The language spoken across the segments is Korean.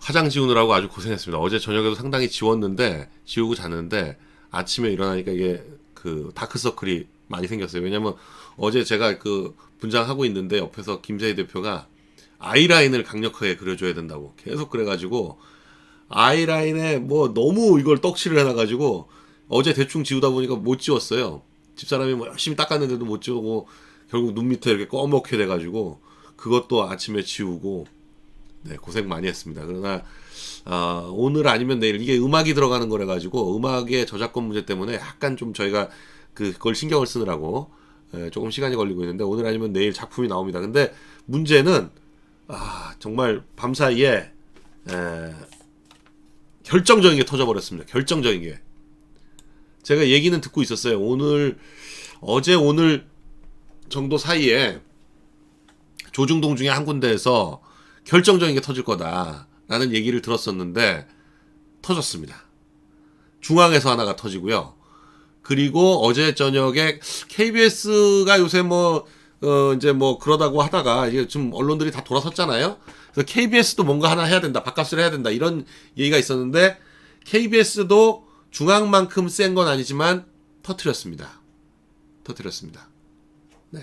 화장 지우느라고 아주 고생했습니다. 어제 저녁에도 상당히 지웠는데, 지우고 잤는데, 아침에 일어나니까 이게 그 다크서클이 많이 생겼어요. 왜냐면 어제 제가 그 분장하고 있는데 옆에서 김재희 대표가 아이라인을 강력하게 그려줘야 된다고 계속 그래가지고, 아이라인에 뭐 너무 이걸 떡칠을 해놔가지고, 어제 대충 지우다 보니까 못 지웠어요. 집사람이 뭐 열심히 닦았는데도 못 지우고, 결국 눈 밑에 이렇게 꺼멓게 돼가지고, 그것도 아침에 지우고, 네, 고생 많이 했습니다. 그러나 오늘 아니면 내일 이게 음악이 들어가는 거라 가지고 음악의 저작권 문제 때문에 약간 좀 저희가 그걸 신경을 쓰느라고 조금 시간이 걸리고 있는데, 오늘 아니면 내일 작품이 나옵니다. 근데 문제는 정말 밤사이에 결정적인 게 터져버렸습니다. 결정적인 게. 제가 얘기는 듣고 있었어요. 어제 오늘 정도 사이에 조중동 중에 한 군데에서 결정적인 게 터질 거다라는 얘기를 들었었는데 터졌습니다. 중앙에서 하나가 터지고요. 그리고 어제 저녁에 KBS가 요새 이제 그러다고 하다가 이게 좀 언론들이 다 돌아섰잖아요. 그래서 KBS도 뭔가 하나 해야 된다, 밥값을 해야 된다, 이런 얘기가 있었는데 KBS도 중앙만큼 센 건 아니지만 터뜨렸습니다. 네.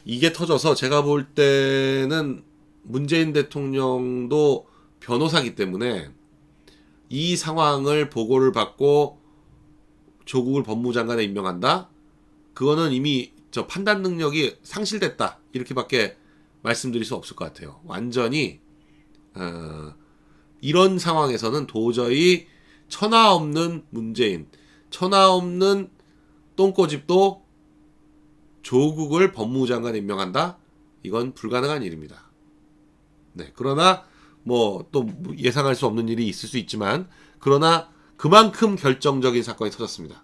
이게 터져서 제가 볼 때는 문재인 대통령도 변호사기 때문에 이 상황을 보고를 받고 조국을 법무장관에 임명한다? 그거는 이미 저 판단 능력이 상실됐다, 이렇게밖에 말씀드릴 수 없을 것 같아요. 완전히 이런 상황에서는 도저히 천하 없는 문재인, 천하 없는 똥꼬집도 조국을 법무장관에 임명한다? 이건 불가능한 일입니다. 네, 그러나 또 예상할 수 없는 일이 있을 수 있지만, 그러나 그만큼 결정적인 사건이 터졌습니다.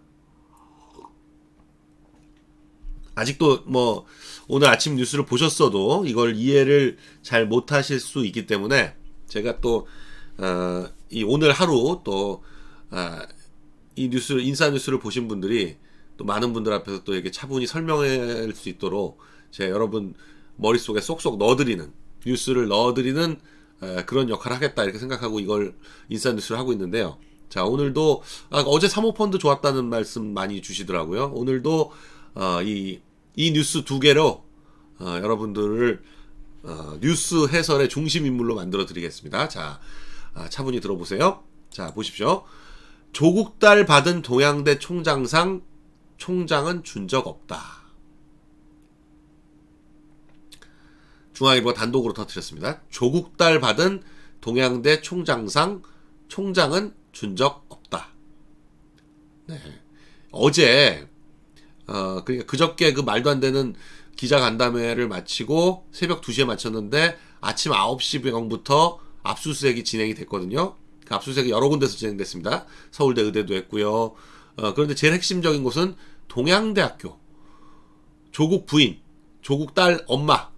아직도 오늘 아침 뉴스를 보셨어도 이걸 이해를 잘 못하실 수 있기 때문에 제가 또 이 오늘 하루 또 이 뉴스를, 인사 뉴스를 보신 분들이 또 많은 분들 앞에서 또 이렇게 차분히 설명할 수 있도록 제가 여러분 머릿속에 쏙쏙 넣어드리는, 뉴스를 넣어드리는 그런 역할을 하겠다, 이렇게 생각하고 이걸 인사 뉴스를 하고 있는데요. 자, 오늘도 어제 사모펀드 좋았다는 말씀 많이 주시더라고요. 오늘도 이 뉴스 두 개로 여러분들을 뉴스 해설의 중심 인물로 만들어 드리겠습니다. 자, 차분히 들어보세요. 자, 보십시오. 조국 딸 받은 동양대 총장상, 총장은 준 적 없다. 중앙일보가 단독으로 터뜨렸습니다. 조국 딸 받은 동양대 총장상, 총장은 준 적 없다. 네. 어제 그러니까 그저께 그 말도 안 되는 기자간담회를 마치고 새벽 2시에 마쳤는데 아침 9시경부터 압수수색이 진행이 됐거든요. 그 압수수색이 여러 군데서 진행됐습니다. 서울대 의대도 했고요. 그런데 제일 핵심적인 곳은 동양대학교, 조국 부인, 조국 딸 엄마,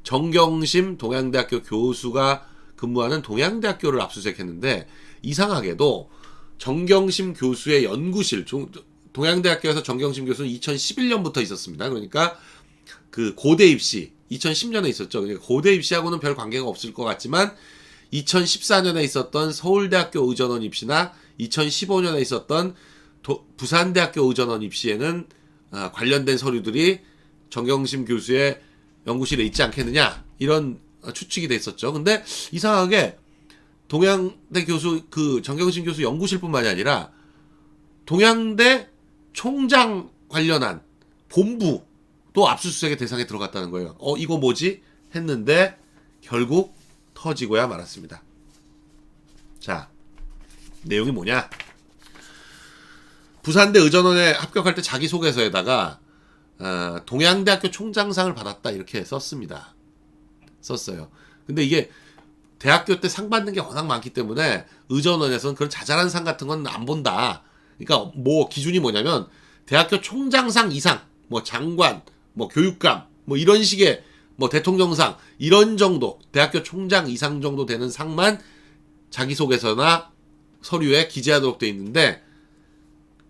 정경심 동양대학교 교수가 근무하는 동양대학교를 압수수색했는데, 이상하게도 정경심 교수의 연구실, 동양대학교에서 정경심 교수는 2011년부터 있었습니다. 그러니까 그 고대 입시 2010년에 있었죠. 그러니까 고대 입시하고는 별 관계가 없을 것 같지만 2014년에 있었던 서울대학교 의전원 입시나 2015년에 있었던 부산대학교 의전원 입시에는 관련된 서류들이 정경심 교수의 연구실에 있지 않겠느냐, 이런 추측이 됐었죠. 근데 이상하게 동양대 교수, 그 정경심 교수 연구실뿐만이 아니라 동양대 총장 관련한 본부도 압수수색의 대상에 들어갔다는 거예요. 이거 뭐지? 했는데 결국 터지고야 말았습니다. 자, 내용이 뭐냐? 부산대 의전원에 합격할 때 자기소개서에다가 동양대학교 총장상을 받았다, 이렇게 썼습니다. 썼어요. 근데 이게 대학교 때 상 받는 게 워낙 많기 때문에 의전원에서는 그런 자잘한 상 같은 건 안 본다. 그러니까 기준이 뭐냐면 대학교 총장상 이상, 장관, 교육감, 이런 식의 대통령상, 이런 정도, 대학교 총장 이상 정도 되는 상만 자기소개서나 서류에 기재하도록 돼 있는데,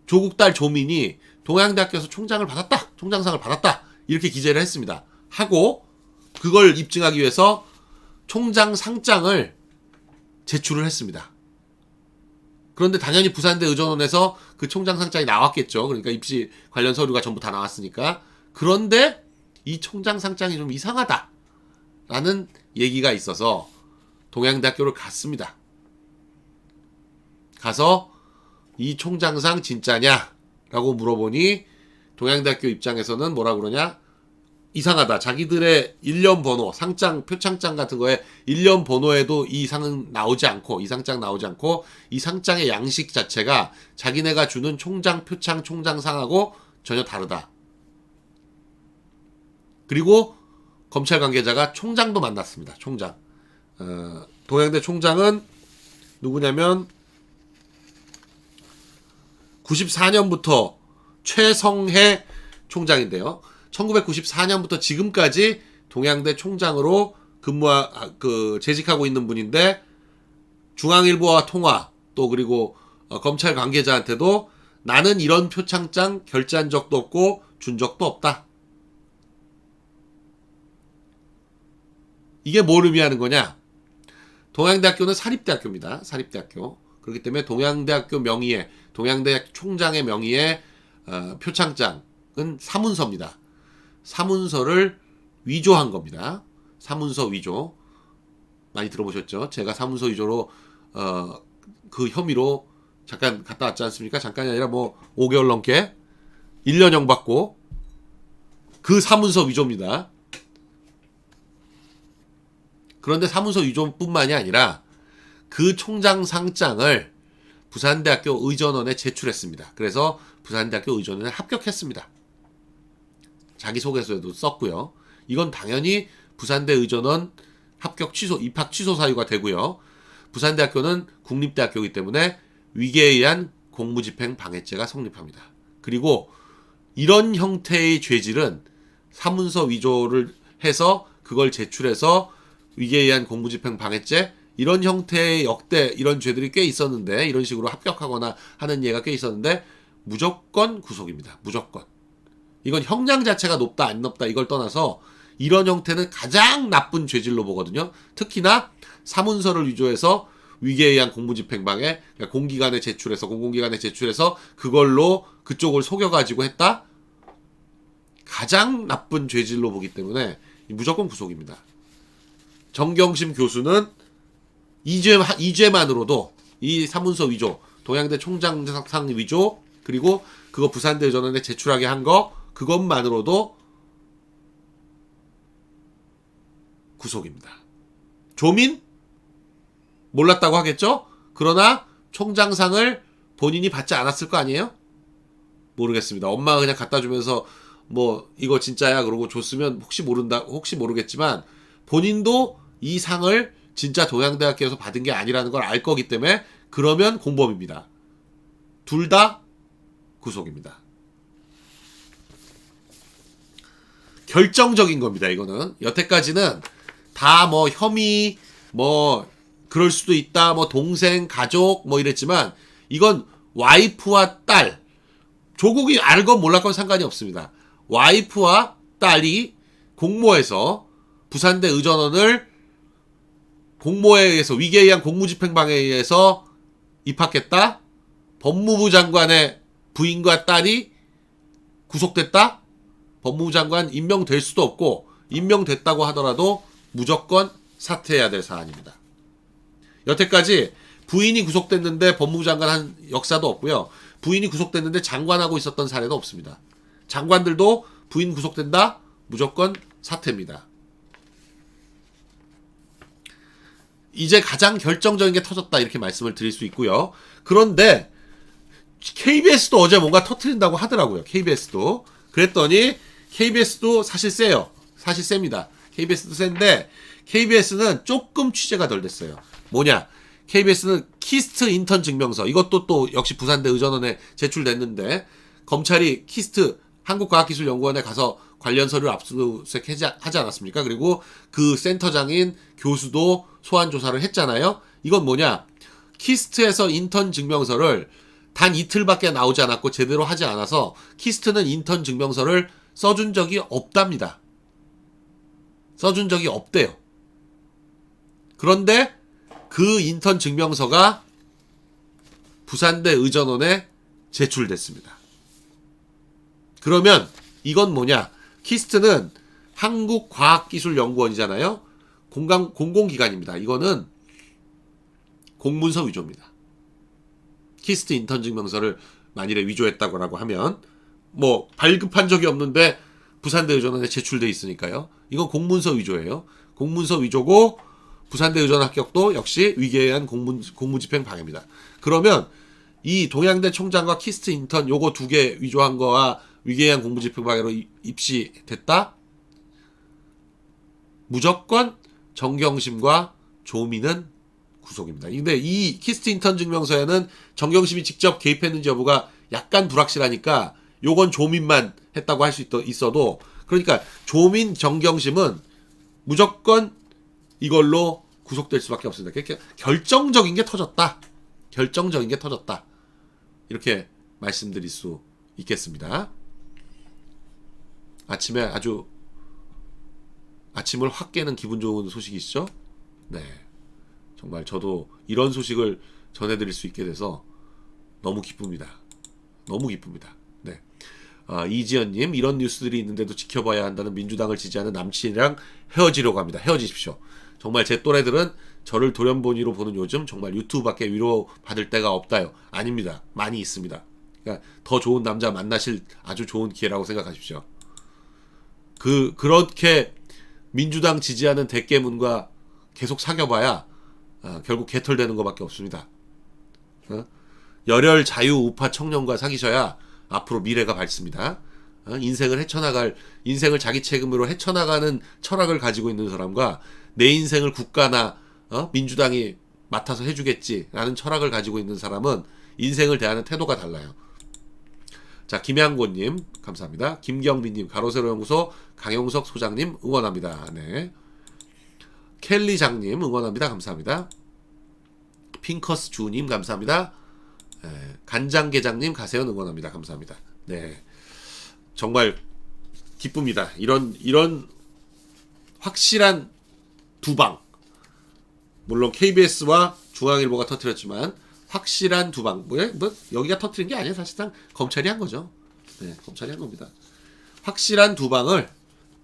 조국 딸 조민이 동양대학교에서 총장을 받았다, 총장상을 받았다, 이렇게 기재를 했습니다. 하고 그걸 입증하기 위해서 총장 상장을 제출을 했습니다. 그런데 당연히 부산대 의전원에서 그 총장 상장이 나왔겠죠. 그러니까 입시 관련 서류가 전부 다 나왔으니까. 그런데 이 총장 상장이 좀 이상하다라는 얘기가 있어서 동양대학교를 갔습니다. 가서 이 총장상 진짜냐? 라고 물어보니 동양대학교 입장에서는 뭐라 그러냐? 이상하다. 자기들의 일련 번호, 상장, 표창장 같은 거에 일련 번호에도 이 상은 나오지 않고, 이 상장 나오지 않고, 이 상장의 양식 자체가 자기네가 주는 총장, 표창, 총장상하고 전혀 다르다. 그리고 검찰 관계자가 총장도 만났습니다. 총장. 동양대 총장은 누구냐면 94년부터 최성해 총장인데요. 1994년부터 지금까지 동양대 총장으로 재직하고 있는 분인데, 중앙일보와 통화, 또 그리고 검찰 관계자한테도 나는 이런 표창장 결제한 적도 없고 준 적도 없다. 이게 뭘 의미하는 거냐? 동양대학교는 사립대학교입니다. 사립대학교. 그렇기 때문에 동양대학교 명의의, 동양대 총장의 명의의 표창장은 사문서입니다. 사문서를 위조한 겁니다. 사문서 위조. 많이 들어보셨죠? 제가 사문서 위조로 그 혐의로 잠깐 갔다 왔지 않습니까? 잠깐이 아니라 뭐 5개월 넘게 1년형 받고, 그 사문서 위조입니다. 그런데 사문서 위조뿐만이 아니라 그 총장 상장을 부산대학교 의전원에 제출했습니다. 그래서 부산대학교 의전원에 합격했습니다. 자기소개서에도 썼고요. 이건 당연히 부산대 의전원 합격 취소, 입학 취소 사유가 되고요. 부산대학교는 국립대학교이기 때문에 위계에 의한 공무집행 방해죄가 성립합니다. 그리고 이런 형태의 죄질은 사문서 위조를 해서 그걸 제출해서 위계에 의한 공무집행 방해죄, 이런 형태의 역대 이런 죄들이 꽤 있었는데, 이런 식으로 합격하거나 하는 예가 꽤 있었는데 무조건 구속입니다. 무조건. 이건 형량 자체가 높다 안 높다 이걸 떠나서 이런 형태는 가장 나쁜 죄질로 보거든요. 특히나 사문서를 위조해서 위계에 의한 공무집행방해, 그러니까 공기관에 제출해서, 공공기관에 제출해서 그걸로 그쪽을 속여가지고 했다? 가장 나쁜 죄질로 보기 때문에 무조건 구속입니다. 정경심 교수는 이 죄만으로도, 이 사문서 위조, 동양대 총장상 위조, 그리고 그거 부산대 의전원에 제출하게 한 거, 그것만으로도 구속입니다. 조민? 몰랐다고 하겠죠? 그러나 총장상을 본인이 받지 않았을 거 아니에요? 모르겠습니다. 엄마가 그냥 갖다 주면서 뭐 이거 진짜야 그러고 줬으면 혹시 모르겠지만, 본인도 이 상을 진짜 동양대학교에서 받은 게 아니라는 걸 알 거기 때문에 그러면 공범입니다. 둘 다 구속입니다. 결정적인 겁니다. 이거는 여태까지는 다 뭐 혐의, 뭐 그럴 수도 있다, 뭐 동생, 가족 뭐 이랬지만, 이건 와이프와 딸, 조국이 알건 몰랐건 상관이 없습니다. 와이프와 딸이 공모해서 부산대 의전원을 공모에 의해서, 위계에 의한 공무집행방해에 의해서 입학했다. 법무부 장관의 부인과 딸이 구속됐다. 법무부 장관 임명될 수도 없고, 임명됐다고 하더라도 무조건 사퇴해야 될 사안입니다. 여태까지 부인이 구속됐는데 법무부 장관 한 역사도 없고요. 부인이 구속됐는데 장관하고 있었던 사례도 없습니다. 장관들도 부인 구속된다? 무조건 사퇴입니다. 이제 가장 결정적인 게 터졌다, 이렇게 말씀을 드릴 수 있고요. 그런데 KBS도 어제 뭔가 터트린다고 하더라고요. KBS도. 그랬더니 KBS도 사실 세요. 사실 셉니다. KBS도 센데, KBS는 조금 취재가 덜 됐어요. 뭐냐? KBS는 키스트 인턴 증명서, 이것도 또 역시 부산대 의전원에 제출됐는데, 검찰이 키스트 한국과학기술연구원에 가서 관련 서류를 압수수색 하지 않았습니까? 그리고 그 센터장인 교수도 소환 조사를 했잖아요. 이건 뭐냐? 키스트에서 인턴 증명서를 단 이틀밖에 나오지 않았고 제대로 하지 않아서 키스트는 인턴 증명서를 써준 적이 없답니다. 써준 적이 없대요. 그런데 그 인턴 증명서가 부산대 의전원에 제출됐습니다. 그러면 이건 뭐냐? 키스트는 한국과학기술연구원이잖아요. 공공기관입니다. 이거는 공문서 위조입니다. 키스트 인턴 증명서를 만일에 위조했다고 하면 뭐 발급한 적이 없는데 부산대 의전원에 제출돼 있으니까요. 이건 공문서 위조예요. 공문서 위조고 부산대 의전 합격도 역시 위계에 공무집행 방해입니다. 그러면 이 동양대 총장과 키스트 인턴 요거 두 개 위조한 거와 위계한 공무집행 방해로 입시됐다? 무조건 정경심과 조민은 구속입니다. 근데 이 키스트 인턴 증명서에는 정경심이 직접 개입했는지 여부가 약간 불확실하니까 요건 조민만 했다고 할 수 있어도, 그러니까 조민, 정경심은 무조건 이걸로 구속될 수밖에 없습니다. 그러니까 결정적인 게 터졌다. 결정적인 게 터졌다. 이렇게 말씀드릴 수 있겠습니다. 아침에 아주 아침을 확 깨는 기분 좋은 소식이시죠? 네. 정말 저도 이런 소식을 전해드릴 수 있게 돼서 너무 기쁩니다. 너무 기쁩니다. 네. 이지연님, 이런 뉴스들이 있는데도 지켜봐야 한다는 민주당을 지지하는 남친이랑 헤어지려고 합니다. 헤어지십시오. 정말 제 또래들은 저를 돌연변이로 보는 요즘 정말 유튜브밖에 위로받을 데가 없다요. 아닙니다. 많이 있습니다. 그러니까 더 좋은 남자 만나실 아주 좋은 기회라고 생각하십시오. 그렇게 민주당 지지하는 대깨문과 계속 사귀어봐야 결국 개털되는 것밖에 없습니다. 열혈 자유 우파 청년과 사귀셔야 앞으로 미래가 밝습니다. 인생을 자기 책임으로 헤쳐나가는 철학을 가지고 있는 사람과 내 인생을 국가나 민주당이 맡아서 해주겠지라는 철학을 가지고 있는 사람은 인생을 대하는 태도가 달라요. 자, 김양곤님 감사합니다. 김경민님, 가로세로 연구소 강용석 소장님 응원합니다. 네. 켈리 장님 응원합니다. 감사합니다. 핑커스 주님 감사합니다. 네. 간장게장님 가세연 응원합니다. 감사합니다. 네. 정말 기쁩니다. 이런 확실한 두방, 물론 KBS와 중앙일보가 터뜨렸지만 확실한 두방, 뭐 여기가 터뜨린 게 아니에요. 사실상 검찰이 한 거죠. 네, 검찰이 한 겁니다. 확실한 두방을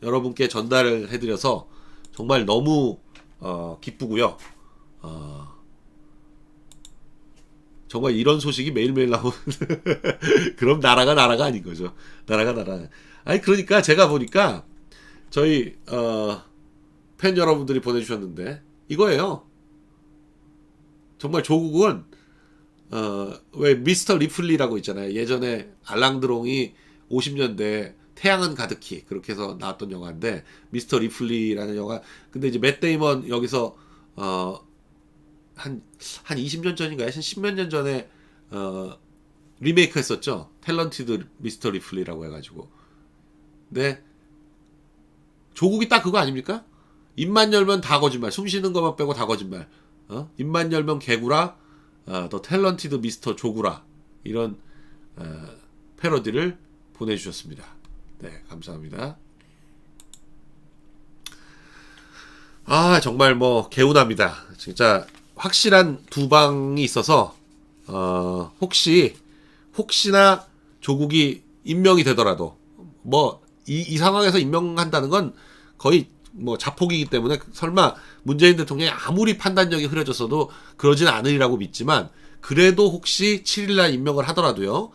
여러분께 전달을 해드려서 정말 너무 기쁘고요. 정말 이런 소식이 매일매일 나오는 그럼 나라가 아닌 거죠. 나라가. 아니 그러니까 제가 보니까 저희 팬 여러분들이 보내주셨는데 이거예요. 정말 조국은 왜 미스터 리플리라고 있잖아요. 예전에 알랑드롱이 50년대 태양은 가득히 그렇게 해서 나왔던 영화인데 미스터 리플리라는 영화. 근데 이제 맷 데이먼 여기서 한 20년 전인가요? 한 10몇 년 전에 리메이크 했었죠. 탤런티드 미스터 리플리라고 해가지고. 근데 조국이 딱 그거 아닙니까? 입만 열면 다 거짓말. 숨 쉬는 것만 빼고 다 거짓말. 입만 열면 개구라. 더 탤런티드 미스터 조구라. 이런 패러디를 보내주셨습니다. 네, 감사합니다. 정말 뭐 개운합니다. 진짜 확실한 두방이 있어서 혹시나 조국이 임명이 되더라도 뭐 이 상황에서 임명한다는 건 거의 뭐 자폭이기 때문에 설마 문재인 대통령이 아무리 판단력이 흐려졌어도 그러진 않으리라고 믿지만, 그래도 혹시 7일날 임명을 하더라도요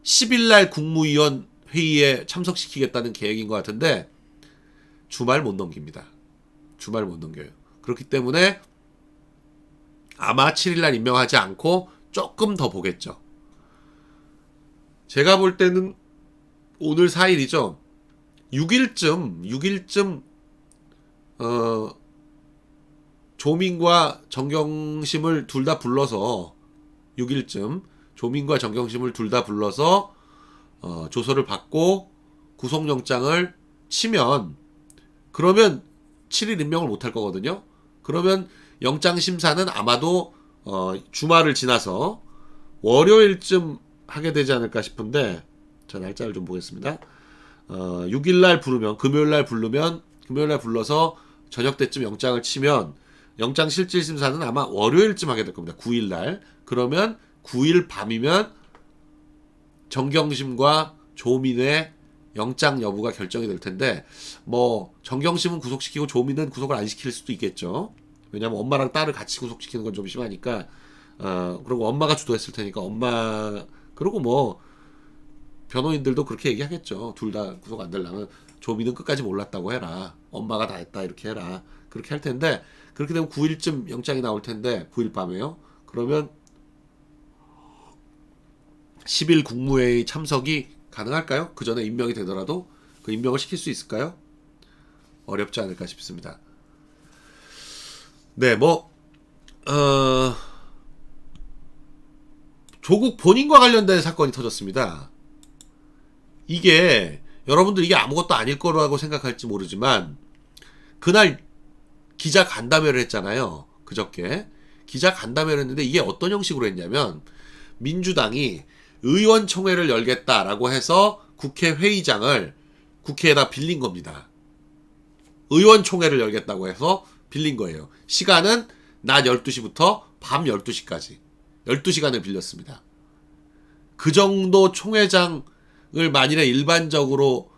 10일날 국무위원 회의에 참석시키겠다는 계획인 것 같은데 주말 못 넘깁니다. 주말 못 넘겨요. 그렇기 때문에 아마 7일날 임명하지 않고 조금 더 보겠죠. 제가 볼 때는 오늘 4일이죠. 6일쯤 조민과 정경심을 둘 다 불러서 6일쯤 조민과 정경심을 둘 다 불러서 조서를 받고 구속영장을 치면, 그러면 7일 임명을 못할 거거든요. 그러면 영장심사는 아마도 주말을 지나서 월요일쯤 하게 되지 않을까 싶은데, 자, 날짜를 좀 보겠습니다. 6일날 부르면 금요일날 불러서 저녁 때쯤 영장을 치면 영장실질심사는 아마 월요일쯤 하게 될 겁니다. 9일날. 그러면 9일 밤이면 정경심과 조민의 영장 여부가 결정이 될 텐데, 뭐 정경심은 구속시키고 조민은 구속을 안 시킬 수도 있겠죠. 왜냐면 엄마랑 딸을 같이 구속시키는 건 좀 심하니까. 그리고 엄마가 주도했을 테니까 엄마, 그리고 뭐 변호인들도 그렇게 얘기하겠죠. 둘 다 구속 안 되려면 조민은 끝까지 몰랐다고 해라, 엄마가 다 했다 이렇게 해라, 그렇게 할 텐데, 그렇게 되면 9일쯤 영장이 나올 텐데, 9일 밤에요. 그러면 10일 국무회의 참석이 가능할까요? 그 전에 임명이 되더라도 그 임명을 시킬 수 있을까요? 어렵지 않을까 싶습니다. 네, 조국 본인과 관련된 사건이 터졌습니다. 이게 여러분들 이게 아무것도 아닐 거라고 생각할지 모르지만, 그날 기자 간담회를 했잖아요. 그저께 기자 간담회를 했는데, 이게 어떤 형식으로 했냐면, 민주당이 의원총회를 열겠다라고 해서 국회 회의장을 국회에다 빌린 겁니다. 의원총회를 열겠다고 해서 빌린 거예요. 시간은 낮 12시부터 밤 12시까지 12시간을 빌렸습니다. 그 정도 총회장을 만일에 일반적으로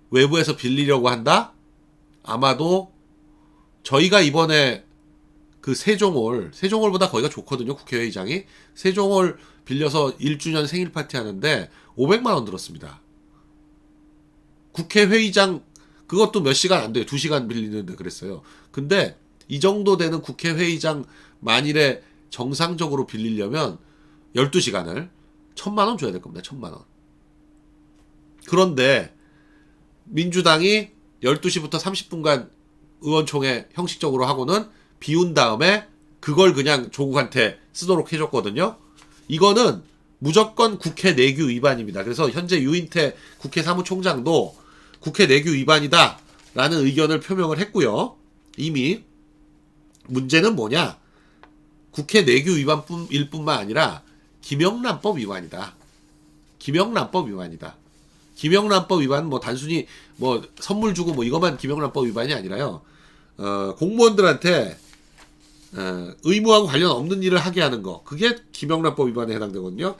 외부에서 빌리려고 한다? 아마도 저희가 이번에 그 세종홀보다 거기가 좋거든요. 국회의장이. 세종홀 빌려서 1주년 생일 파티 하는데 500만 원 들었습니다. 국회회의장 그것도 몇 시간 안 돼요. 2시간 빌리는데 그랬어요. 근데 이 정도 되는 국회회의장 만일에 정상적으로 빌리려면 12시간을 1000만 원 줘야 될 겁니다. 1000만 원. 그런데 민주당이 12시부터 30분간 의원총회 형식적으로 하고는 비운 다음에 그걸 그냥 조국한테 쓰도록 해줬거든요. 이거는 무조건 국회 내규 위반입니다. 그래서 현재 유인태 국회 사무총장도 국회 내규 위반이다 라는 의견을 표명을 했고요. 이미 문제는 뭐냐, 국회 내규 위반일 뿐만 아니라 김영란법 위반이다. 김영란법 위반이다. 김영란법 위반은 뭐 단순히 뭐 선물 주고 뭐 이것만 김영란법 위반이 아니라요, 공무원들한테 의무하고 관련 없는 일을 하게 하는 거, 그게 김영란법 위반에 해당되거든요.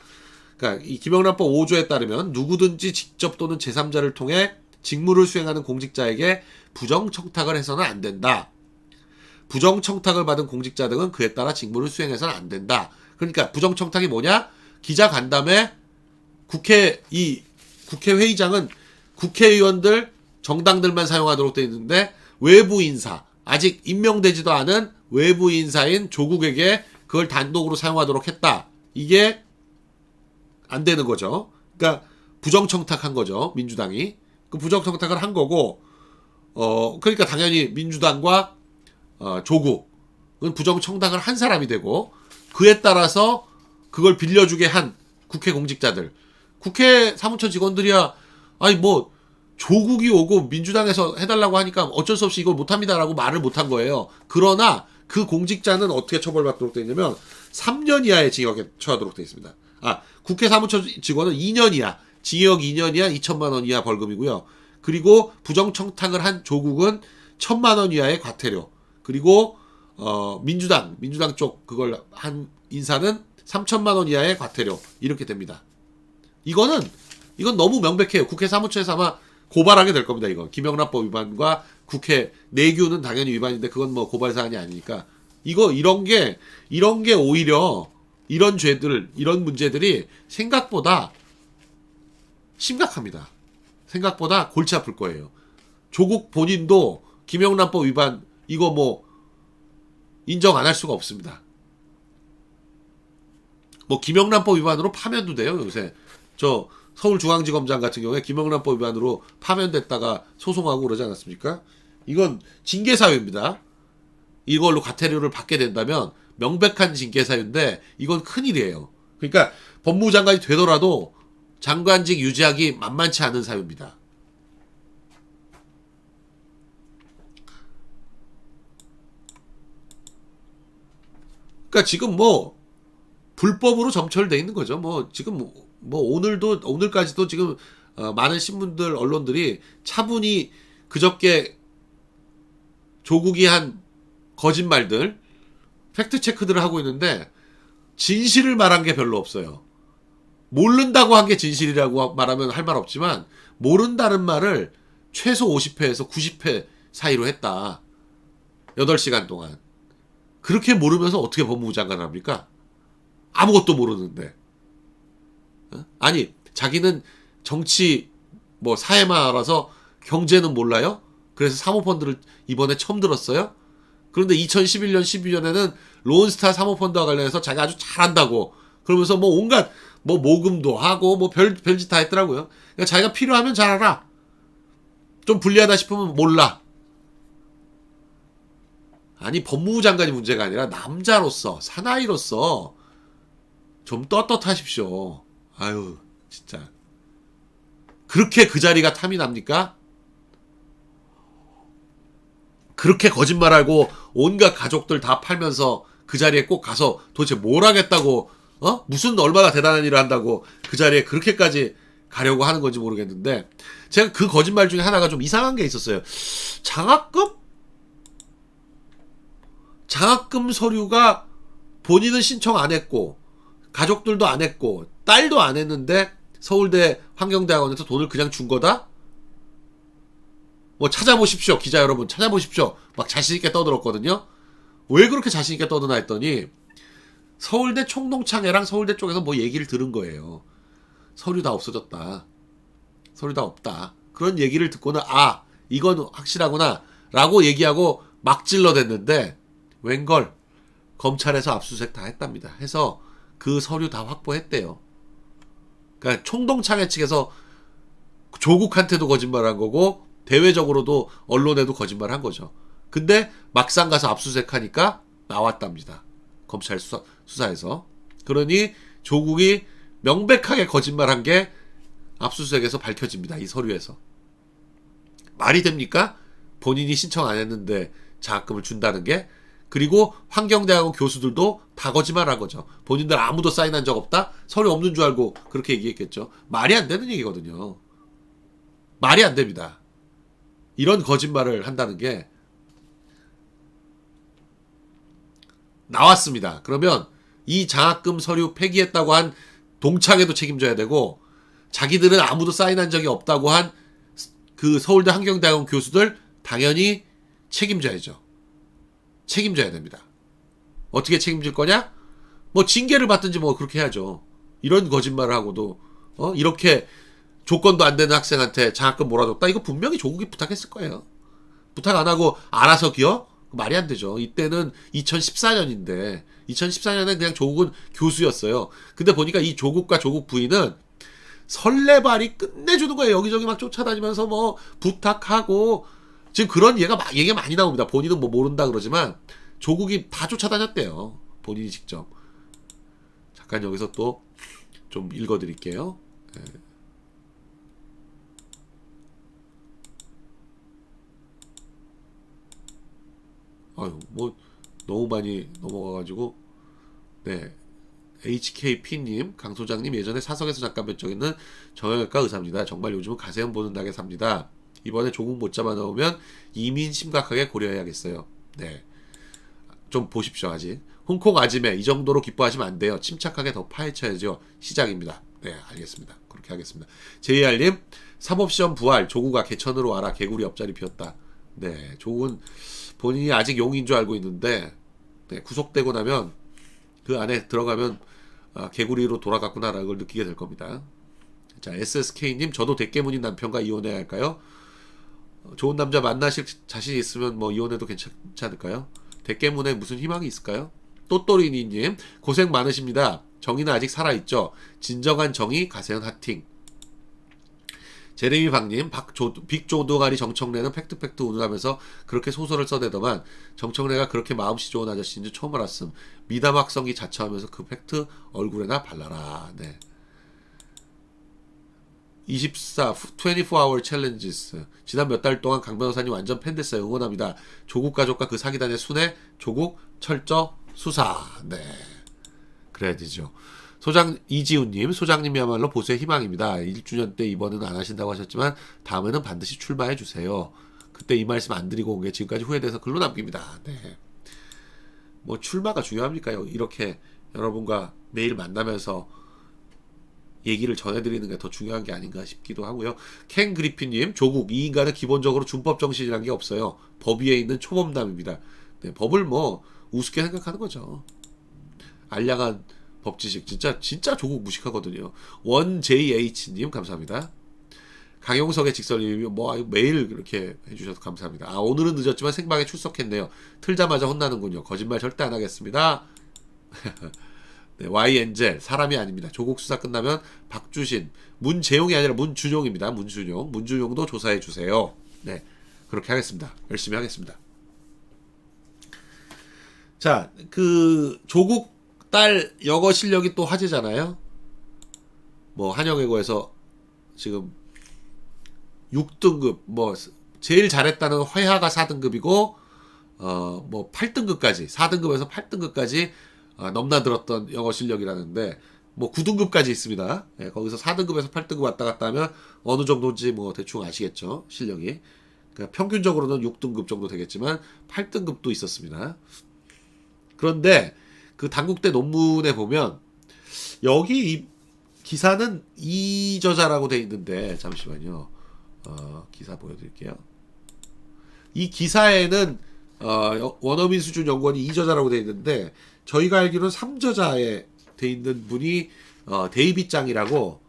그러니까 이 김영란법 5조에 따르면 누구든지 직접 또는 제3자를 통해 직무를 수행하는 공직자에게 부정청탁을 해서는 안 된다. 부정청탁을 받은 공직자 등은 그에 따라 직무를 수행해서는 안 된다. 그러니까 부정청탁이 뭐냐? 기자 간담회, 국회회의장은 국회의원들, 정당들만 사용하도록 되어 있는데, 외부 인사, 아직 임명되지도 않은 외부 인사인 조국에게 그걸 단독으로 사용하도록 했다. 이게 안 되는 거죠. 그러니까 부정청탁한 거죠. 민주당이. 그 부정청탁을 한 거고, 그러니까 당연히 민주당과 조국은 부정청탁을 한 사람이 되고, 그에 따라서 그걸 빌려주게 한 국회 공직자들, 국회 사무처 직원들이야, 아니 뭐 조국이 오고 민주당에서 해달라고 하니까 어쩔 수 없이 이걸 못합니다라고 말을 못한 거예요. 그러나 그 공직자는 어떻게 처벌받도록 되어 있냐면 3년 이하의 징역에 처하도록 되어 있습니다. 국회 사무처 직원은 2년 이하, 징역 2년 이하 2천만 원 이하 벌금이고요. 그리고 부정청탁을 한 조국은 1000만 원 이하의 과태료, 그리고 민주당 쪽 그걸 한 인사는 3000만 원 이하의 과태료, 이렇게 됩니다. 이건 너무 명백해요. 국회 사무처에서 아마 고발하게 될 겁니다. 이거 김영란법 위반과 국회 내규는 당연히 위반인데, 그건 뭐 고발 사안이 아니니까, 이런 게 오히려 이런 죄들, 이런 문제들이 생각보다 심각합니다. 생각보다 골치 아플 거예요. 조국 본인도 김영란법 위반 이거 뭐 인정 안 할 수가 없습니다. 뭐 김영란법 위반으로 파면도 돼요. 요새 저 서울중앙지검장 같은 경우에 김영란법 위반으로 파면됐다가 소송하고 그러지 않았습니까? 이건 징계사유입니다. 이걸로 과태료를 받게 된다면 명백한 징계사유인데, 이건 큰일이에요. 그러니까 법무장관이 되더라도 장관직 유지하기 만만치 않은 사유입니다. 그러니까 지금 뭐 불법으로 점철돼 있는 거죠. 뭐 지금 뭐 오늘까지도 지금 많은 신문들, 언론들이 차분히 그저께 조국이 한 거짓말들, 팩트체크들을 하고 있는데 진실을 말한 게 별로 없어요. 모른다고 한 게 진실이라고 말하면 할 말 없지만 모른다는 말을 최소 50회에서 90회 사이로 했다. 8시간 동안. 그렇게 모르면서 어떻게 법무부 장관을 합니까? 아무것도 모르는데. 아니, 자기는 정치 뭐 사회만 알아서 경제는 몰라요? 그래서 사모펀드를 이번에 처음 들었어요? 그런데 2011년, 12년에는 로운스타 사모펀드와 관련해서 자기가 아주 잘한다고 그러면서 뭐 온갖 뭐 모금도 하고 뭐 별짓 다 했더라고요. 그러니까 자기가 필요하면 잘 알아. 좀 불리하다 싶으면 몰라. 아니, 법무부 장관이 문제가 아니라 남자로서, 사나이로서 좀 떳떳하십시오. 아유, 진짜. 그렇게 그 자리가 탐이 납니까? 그렇게 거짓말하고 온갖 가족들 다 팔면서 그 자리에 꼭 가서 도대체 뭘 하겠다고, 무슨 얼마나 대단한 일을 한다고 그 자리에 그렇게까지 가려고 하는 건지 모르겠는데, 제가 그 거짓말 중에 하나가 좀 이상한 게 있었어요. 장학금 서류가 본인은 신청 안 했고, 가족들도 안 했고, 딸도 안 했는데, 서울대 환경대학원에서 돈을 그냥 준 거다? 뭐 찾아보십시오. 기자 여러분 찾아보십시오. 막 자신있게 떠들었거든요. 왜 그렇게 자신있게 떠드나 했더니 서울대 총동창회랑 서울대 쪽에서 뭐 얘기를 들은 거예요. 서류 다 없어졌다. 서류 다 없다. 그런 얘기를 듣고는 아, 이건 확실하구나 라고 얘기하고 막 찔러댔는데 웬걸 검찰에서 압수수색 다 했답니다. 해서 그 서류 다 확보했대요. 그러니까 총동창회 측에서 조국한테도 거짓말한 거고 대외적으로도 언론에도 거짓말한 거죠. 근데 막상 가서 압수수색하니까 나왔답니다. 검찰 수사에서. 그러니 조국이 명백하게 거짓말한 게 압수수색에서 밝혀집니다. 이 서류에서. 말이 됩니까? 본인이 신청 안 했는데 장학금을 준다는 게. 그리고 환경대학원 교수들도 다 거짓말한 거죠. 본인들 아무도 사인한 적 없다? 서류 없는 줄 알고 그렇게 얘기했겠죠. 말이 안 되는 얘기거든요. 말이 안 됩니다. 이런 거짓말을 한다는 게 나왔습니다. 그러면 이 장학금 서류 폐기했다고 한 동창회도 책임져야 되고 자기들은 아무도 사인한 적이 없다고 한 그 서울대 환경대학원 교수들 당연히 책임져야죠. 책임져야 됩니다. 어떻게 책임질 거냐? 뭐 징계를 받든지 뭐 그렇게 해야죠. 이런 거짓말을 하고도 이렇게 조건도 안 되는 학생한테 장학금 몰아줬다? 이거 분명히 조국이 부탁했을 거예요. 부탁 안 하고 알아서 기어? 말이 안 되죠. 이때는 2014년인데 2014년에 그냥 조국은 교수였어요. 근데 보니까 이 조국과 조국 부인은 설레발이 끝내주는 거예요. 여기저기 막 쫓아다니면서 뭐 부탁하고 지금 그런 얘기가 많이 나옵니다. 본인은 뭐 모른다 그러지만 조국이 다 쫓아다녔대요. 본인이 직접. 잠깐 여기서 또 좀 읽어드릴게요. 네. 아유, 뭐 너무 많이 넘어가가지고 네. HKP님, 강 소장님 예전에 사석에서 잠깐 뵌 적 있는 정형외과 의사입니다. 정말 요즘은 가세현 보는 낙에 삽니다. 이번에 조국 못 잡아 넣으면 이민 심각하게 고려해야겠어요. 네, 좀 보십시오. 아직 홍콩 아지매 이 정도로 기뻐하시면 안 돼요. 침착하게 더 파헤쳐야죠. 시작입니다. 네, 알겠습니다. 그렇게 하겠습니다. JR님, 사법시험 부활 조국아 개천으로 와라. 개구리 옆자리 비었다. 네, 조국은 본인이 아직 용인 줄 알고 있는데 네, 구속되고 나면 그 안에 들어가면 개구리로 돌아갔구나라는 걸 느끼게 될 겁니다. 자, SSK님, 저도 대깨문인 남편과 이혼해야 할까요? 좋은 남자 만나실 자신 있으면 뭐 이혼해도 괜찮지 않을까요? 대깨문에 무슨 희망이 있을까요? 또또리니님, 고생 많으십니다. 정의는 아직 살아있죠. 진정한 정의 가세현 하팅. 제레미 박님, 빅조동아리 정청래는 팩트 운운하면서 그렇게 소설을 써대더만 정청래가 그렇게 마음씨 좋은 아저씨인지 처음 알았음. 미담학성기 자처하면서 그 팩트 얼굴에나 발라라. 네. 24hour challenges. 지난 몇 달 동안 강 변호사님 완전 팬 됐어요. 응원합니다. 조국 가족과 그 사기단의 순회, 조국 철저 수사. 네. 그래야 되죠. 이지훈님, 소장님이야말로 보수의 희망입니다. 1주년 때 이번에는 안 하신다고 하셨지만 다음에는 반드시 출마해 주세요. 그때 이 말씀 안 드리고 온 게 지금까지 후회돼서 글로 남깁니다. 네. 뭐 출마가 중요합니까요? 이렇게 여러분과 매일 만나면서 얘기를 전해드리는 게 더 중요한 게 아닌가 싶기도 하고요. 켄 그리핀님, 조국, 이 인간은 기본적으로 준법 정신이라는 게 없어요. 법 위에 있는 초범남입니다. 네, 법을 뭐 우습게 생각하는 거죠. 알량한 법지식, 진짜 조국 무식하거든요. 원JH님 감사합니다. 강용석의 직설님이 뭐 매일 그렇게 해주셔서 감사합니다. 아, 오늘은 늦었지만 생방에 출석했네요. 틀자마자 혼나는군요. 거짓말 절대 안 하겠습니다. 네, YNZ 사람이 아닙니다. 조국 수사 끝나면 박주신, 문재용이 아니라 문준용입니다. 문준용도 조사해 주세요. 네, 그렇게 하겠습니다. 열심히 하겠습니다. 자, 그 조국 딸 영어 실력이 또 화제잖아요. 뭐 한영외고에서 지금 6등급, 뭐 제일 잘했다는 회화가 4등급이고 뭐 8등급까지 4등급에서 8등급까지 넘나들었던 영어 실력이라는데 뭐 9등급까지 있습니다. 예, 거기서 4등급에서 8등급 왔다 갔다 하면 어느 정도인지 뭐 대충 아시겠죠, 실력이. 그러니까 평균적으로는 6등급 정도 되겠지만 8등급도 있었습니다. 그런데 그 단국대 논문에 보면 여기 이 기사는 이 저자라고 돼 있는데 잠시만요. 기사 보여드릴게요. 이 기사에는 원어민 수준 연구원이 이 저자라고 돼 있는데 저희가 알기로는 3저자에 돼 있는 분이 데이빗 장이라고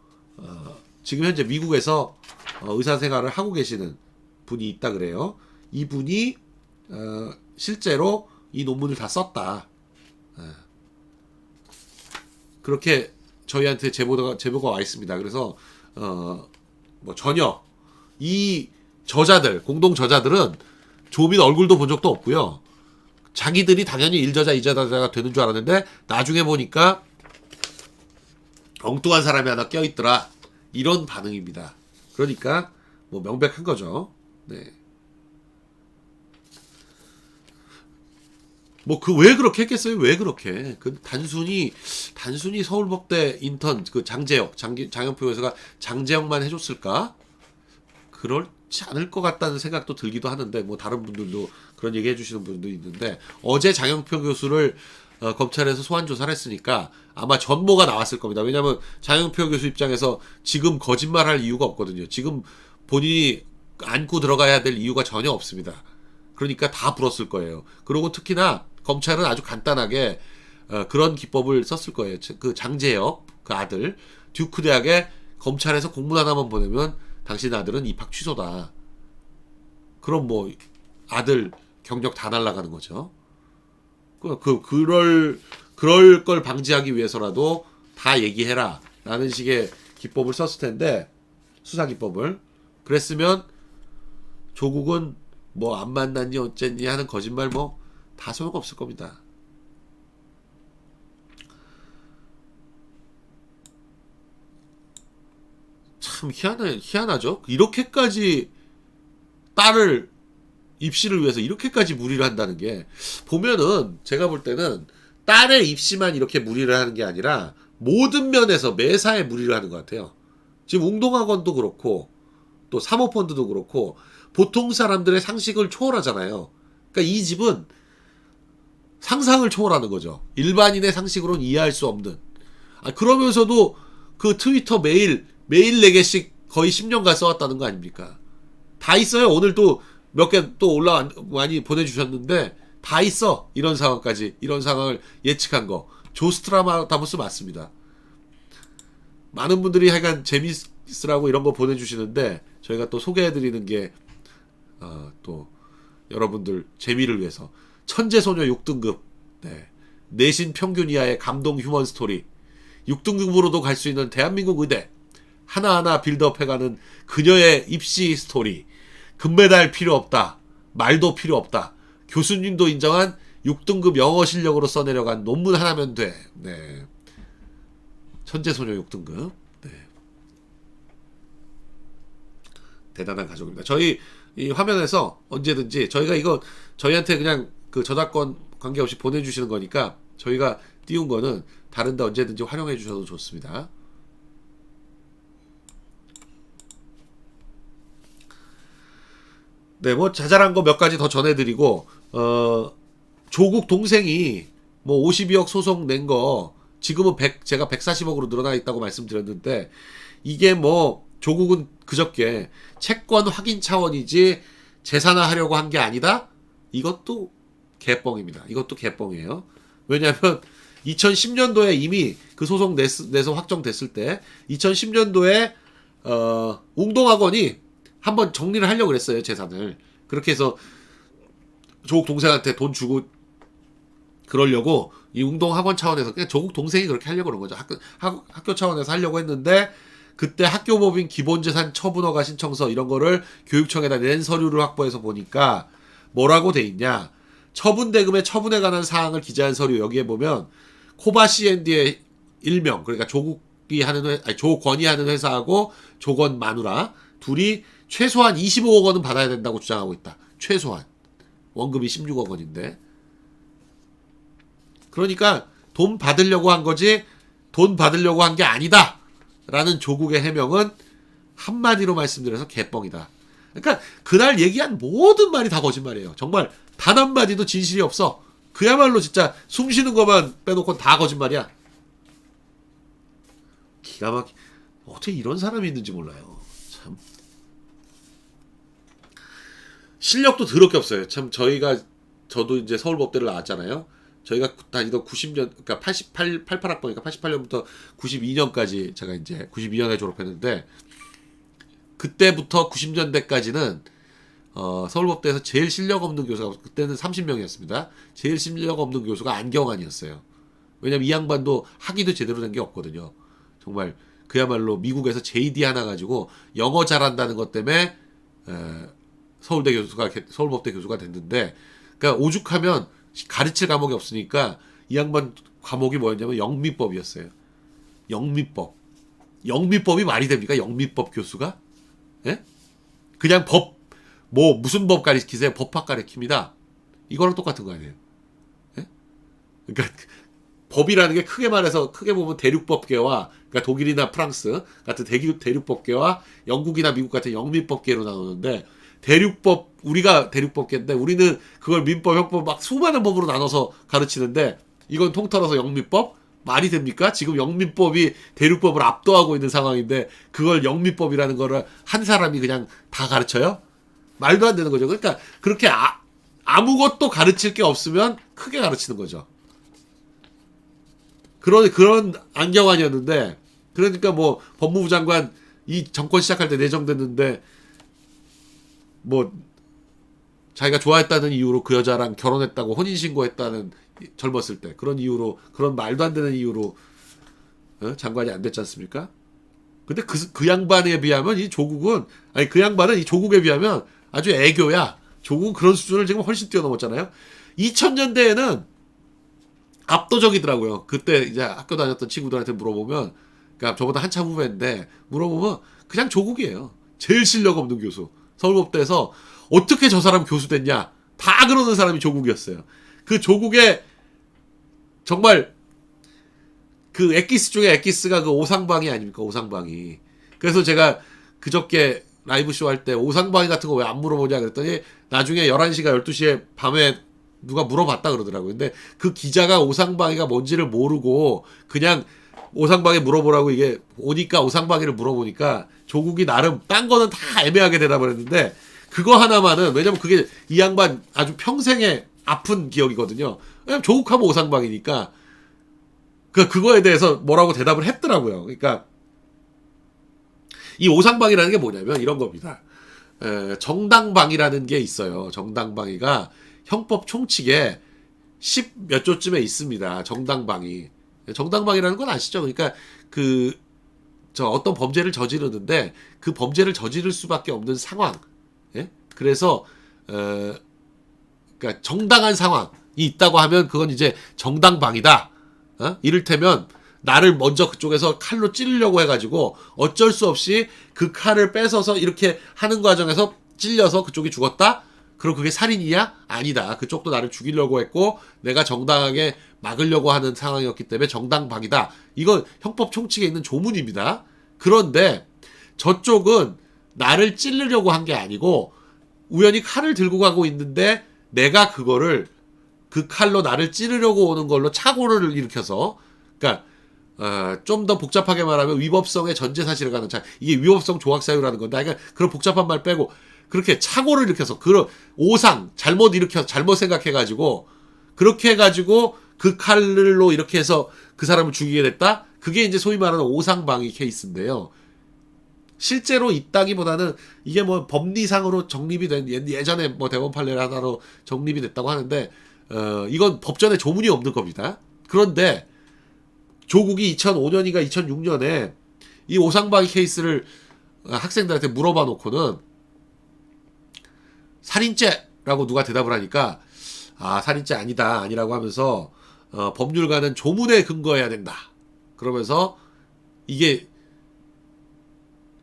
지금 현재 미국에서 의사 생활을 하고 계시는 분이 있다 그래요. 이 분이 실제로 이 논문을 다 썼다. 그렇게 저희한테 제보가 와 있습니다. 그래서 뭐 전혀 이 저자들, 공동 저자들은 조민 얼굴도 본 적도 없고요. 자기들이 당연히 1저자, 2저자가 되는 줄 알았는데 나중에 보니까 엉뚱한 사람이 하나 껴있더라. 이런 반응입니다. 그러니까 뭐 명백한 거죠. 네. 뭐 왜 그렇게 했겠어요? 왜 그렇게? 그 단순히 서울법대 인턴 그 장영표 교수가 장재혁만 해줬을까? 그렇지 않을 것 같다는 생각도 들기도 하는데 뭐 다른 분들도 그런 얘기 해주시는 분도 있는데 어제 장영표 교수를 검찰에서 소환 조사를 했으니까 아마 전모가 나왔을 겁니다. 왜냐하면 장영표 교수 입장에서 지금 거짓말할 이유가 없거든요. 지금 본인이 안고 들어가야 될 이유가 전혀 없습니다. 그러니까 다 불었을 거예요. 그리고 특히나 검찰은 아주 간단하게 그런 기법을 썼을 거예요. 그 장재혁 그 아들 듀크 대학에 검찰에서 공문 하나만 보내면 당신 아들은 입학 취소다. 그럼 뭐 아들 경력 다 날아가는 거죠. 그럴 걸 방지하기 위해서라도 다 얘기해라 라는 식의 기법을 썼을 텐데 수사 기법을 그랬으면 조국은 뭐 안 만났니 어쨌니 하는 거짓말 뭐 다 소용없을 겁니다. 참 희한하죠. 이렇게까지 딸을 입시를 위해서 이렇게까지 무리를 한다는 게 보면은 제가 볼 때는 딸의 입시만 이렇게 무리를 하는 게 아니라 모든 면에서 매사에 무리를 하는 것 같아요. 지금 웅동학원도 그렇고 또 사모펀드도 그렇고 보통 사람들의 상식을 초월하잖아요. 그러니까 이 집은 상상을 초월하는 거죠. 일반인의 상식으로는 이해할 수 없는. 그러면서도 그 트위터 매일 4개씩 거의 10년간 써왔다는 거 아닙니까? 다 있어요. 오늘 또 몇 개 또 많이 보내주셨는데 다 있어. 이런 상황까지. 이런 상황을 예측한 거. 조스트라마다무스 맞습니다. 많은 분들이 하여간 재미있으라고 이런 거 보내주시는데 저희가 또 소개해드리는 게 또 여러분들 재미를 위해서 천재소녀 6등급 네. 내신 평균 이하의 감동 휴먼 스토리 6등급으로도 갈 수 있는 대한민국 의대 하나하나 빌드업해가는 그녀의 입시 스토리 금메달 필요 없다 말도 필요 없다 교수님도 인정한 6등급 영어 실력으로 써내려간 논문 하나면 돼 네. 천재소녀 6등급 네. 대단한 가족입니다. 저희 이 화면에서 언제든지 저희가 이거 저희한테 그냥 그 저작권 관계없이 보내주시는 거니까 저희가 띄운 거는 다른 데 언제든지 활용해 주셔도 좋습니다. 네, 뭐 자잘한 거 몇 가지 더 전해드리고 조국 동생이 뭐 52억 소송 낸 거 지금은 제가 140억으로 늘어나 있다고 말씀드렸는데 이게 뭐 조국은 그저께 채권 확인 차원이지 재산화하려고 한 게 아니다? 이것도 개뻥입니다. 이것도 개뻥이에요. 왜냐하면 2010년도에 이미 그 소송 내서 확정됐을 때 2010년도에 웅동학원이 한번 정리를 하려고 그랬어요. 재산을. 그렇게 해서 조국 동생한테 돈 주고 그러려고 이 웅동학원 차원에서 그냥 조국 동생이 그렇게 하려고 그런 거죠. 학교 차원에서 하려고 했는데 그때 학교법인 기본재산 처분허가 신청서 이런 거를 교육청에다 낸 서류를 확보해서 보니까 뭐라고 돼 있냐. 처분대금의 처분에 관한 사항을 기재한 서류 여기에 보면 코바 C&D의 일명 그러니까 조건이 하는 회사하고 조건 마누라 둘이 최소한 25억 원은 받아야 된다고 주장하고 있다. 최소한. 원금이 16억 원인데. 그러니까 돈 받으려고 한 거지 돈 받으려고 한 게 아니다. 라는 조국의 해명은 한마디로 말씀드려서 개뻥이다. 그러니까 그날 얘기한 모든 말이 다 거짓말이에요. 정말 단 한마디도 진실이 없어. 그야말로 진짜 숨 쉬는 것만 빼놓고는 다 거짓말이야. 기가 막히 어떻게 이런 사람이 있는지 몰라요. 참 실력도 더럽게 없어요. 참 저도 이제 서울법대를 나왔잖아요. 저희가 다니던 90년 그러니까 88학번이니까 88년부터 92년까지 제가 이제 92년에 졸업했는데 그때부터 90년대까지는 서울법대에서 제일 실력 없는 교수가 그때는 30명이었습니다. 제일 실력 없는 교수가 안경환이었어요. 왜냐면 이 양반도 학위도 제대로 된 게 없거든요. 정말 그야말로 미국에서 JD 하나 가지고 영어 잘한다는 것 때문에 서울법대 교수가 됐는데 그러니까 오죽하면 가르칠 과목이 없으니까 이 양반 과목이 뭐였냐면 영미법이었어요. 영미법이 말이 됩니까? 영미법 교수가? 예? 그냥 무슨 법 가르치세요? 법학 가르칩니다. 이거랑 똑같은 거 아니에요? 예? 그러니까 법이라는 게 크게 보면 대륙법계와 그러니까 독일이나 프랑스 같은 대륙법계와 영국이나 미국 같은 영미법계로 나오는데 우리가 대륙법계인데 우리는 그걸 민법, 형법 막 수많은 법으로 나눠서 가르치는데 이건 통틀어서 영미법? 말이 됩니까? 지금 영미법이 대륙법을 압도하고 있는 상황인데 그걸 영미법이라는 거를 한 사람이 그냥 다 가르쳐요? 말도 안 되는 거죠. 그러니까 그렇게 아무것도 가르칠 게 없으면 크게 가르치는 거죠. 그런 안경환이었는데 그러니까 뭐 법무부 장관 이 정권 시작할 때 내정됐는데 뭐 자기가 좋아했다는 이유로 그 여자랑 결혼했다고 혼인신고했다는 젊었을 때 그런 이유로 그런 말도 안 되는 이유로 장관이 안 됐지 않습니까? 근데 그 양반에 비하면 그 양반은 이 조국에 비하면 아주 애교야. 조국은 그런 수준을 지금 훨씬 뛰어넘었잖아요. 2000년대에는 압도적이더라고요. 그때 이제 학교 다녔던 친구들한테 물어보면 그러니까 저보다 한참 후배인데 물어보면 그냥 조국이에요. 제일 실력 없는 교수. 서울법대에서 어떻게 저 사람 교수 됐냐 다 그러는 사람이 조국이었어요. 그 조국의 정말 그 엑기스 중에 엑기스가 그 오상방이 아닙니까? 오상방이. 그래서 제가 그저께 라이브 쇼 할 때 오상방이 같은 거 왜 안 물어보냐 그랬더니 나중에 11시가 12시에 밤에 누가 물어봤다 그러더라고요. 근데 그 기자가 오상방이가 뭔지를 모르고 그냥 오상방이 물어보라고 이게 오니까 오상방이를 물어보니까 조국이 나름 딴 거는 다 애매하게 대답을 했는데 그거 하나만은 왜냐면 그게 이 양반 아주 평생의 아픈 기억이거든요. 왜냐면 조국하면 오상방이니까 그거에 대해서 뭐라고 대답을 했더라고요. 그러니까 이 오상방이라는 게 뭐냐면 이런 겁니다. 정당방위라는 게 있어요. 정당방위가 형법 총칙에 10 몇 조쯤에 있습니다. 정당방위라는 건 아시죠? 그러니까 어떤 범죄를 저지르는데 그 범죄를 저지를 수밖에 없는 상황. 예? 그래서 그러니까 정당한 상황이 있다고 하면 그건 이제 정당방위다. 이를테면 나를 먼저 그쪽에서 칼로 찌르려고 해가지고 어쩔 수 없이 그 칼을 뺏어서 이렇게 하는 과정에서 찔려서 그쪽이 죽었다? 그럼 그게 살인이야? 아니다. 그쪽도 나를 죽이려고 했고 내가 정당하게 막으려고 하는 상황이었기 때문에 정당방위다. 이건 형법 총칙에 있는 조문입니다. 그런데 저쪽은 나를 찌르려고 한 게 아니고 우연히 칼을 들고 가고 있는데 내가 그거를 그 칼로 나를 찌르려고 오는 걸로 착오를 일으켜서, 그러니까 좀 더 복잡하게 말하면 위법성의 전제 사실을 가는 차, 이게 위법성 조각 사유라는 건데, 그러니까 그런 복잡한 말 빼고 그렇게 착오를 일으켜서 그런 오상 잘못 일으켜서 잘못 생각해가지고 그렇게 해가지고 그 칼로 이렇게 해서 그 사람을 죽이게 됐다. 그게 이제 소위 말하는 오상방위 케이스인데요. 실제로 있다기보다는 이게 뭐 법리상으로 정립이 된 예전에 뭐 대법원 판례 하나로 정립이 됐다고 하는데 이건 법전에 조문이 없는 겁니다. 그런데 조국이 2005년인가 2006년에 이 오상방위 케이스를 학생들한테 물어봐 놓고는 살인죄라고 누가 대답을 하니까 살인죄 아니라고 하면서 법률가는 조문에 근거해야 된다. 그러면서 이게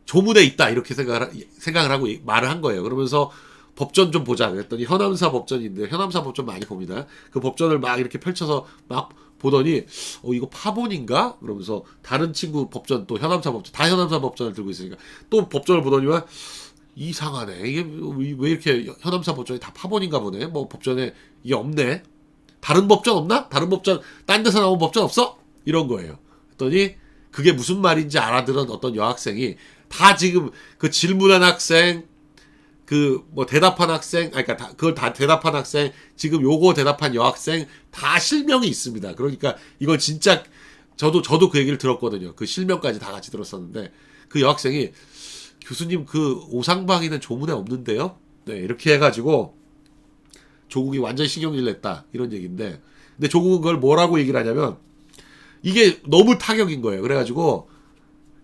조문에 있다 이렇게 생각을 하고 말을 한 거예요. 그러면서 법전 좀 보자 그랬더니 현암사 법전인데 현암사 법전 많이 봅니다. 그 법전을 막 이렇게 펼쳐서 막 보더니 이거 파본인가? 그러면서 다른 친구 법전 또 현암사 법전 다 현암사 법전을 들고 있으니까 또 법전을 보더니만 이상하네. 이게 왜 이렇게 현암사 법전이 다 파본인가 보네. 뭐 법전에 이게 없네. 다른 법전 없나? 다른 법전 딴 데서 나온 법전 없어? 이런 거예요. 그랬더니 그게 무슨 말인지 알아들은 어떤 여학생이 다 지금 그 질문한 학생, 그 뭐 대답한 학생, 그러니까 그걸 다 대답한 학생, 지금 요거 대답한 여학생 다 실명이 있습니다. 그러니까 이건 진짜 저도 그 얘기를 들었거든요. 그 실명까지 다 같이 들었었는데 그 여학생이 교수님 그 오상방위는 조문에 없는데요. 네 이렇게 해가지고 조국이 완전 신경질 냈다 이런 얘기인데, 근데 조국은 그걸 뭐라고 얘기를 하냐면 이게 너무 타격인 거예요. 그래가지고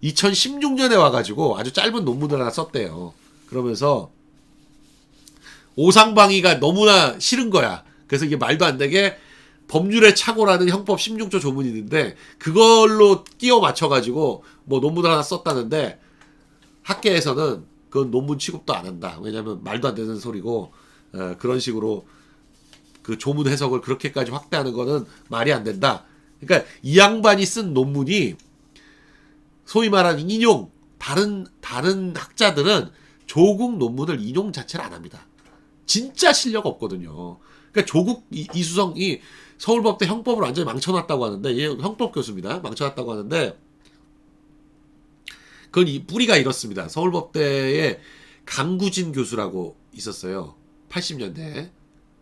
2016년에 와가지고 아주 짧은 논문을 하나 썼대요. 그러면서 오상방위가 너무나 싫은 거야. 그래서 이게 말도 안 되게 법률의 착오라는 형법 16조 조문이 있는데 그걸로 끼워 맞춰가지고 뭐 논문을 하나 썼다는데 학계에서는 그건 논문 취급도 안 한다. 왜냐면 말도 안 되는 소리고 그런 식으로 그 조문 해석을 그렇게까지 확대하는 거는 말이 안 된다. 그러니까 이 양반이 쓴 논문이 소위 말하는 인용, 다른 학자들은 조국 논문을 인용 자체를 안 합니다. 진짜 실력 없거든요. 그러니까 조국 이수성이 서울법대 형법을 완전히 망쳐놨다고 하는데, 얘 형법 교수입니다. 망쳐놨다고 하는데, 그건 이 뿌리가 이렇습니다. 서울법대에 강구진 교수라고 있었어요. 80년대.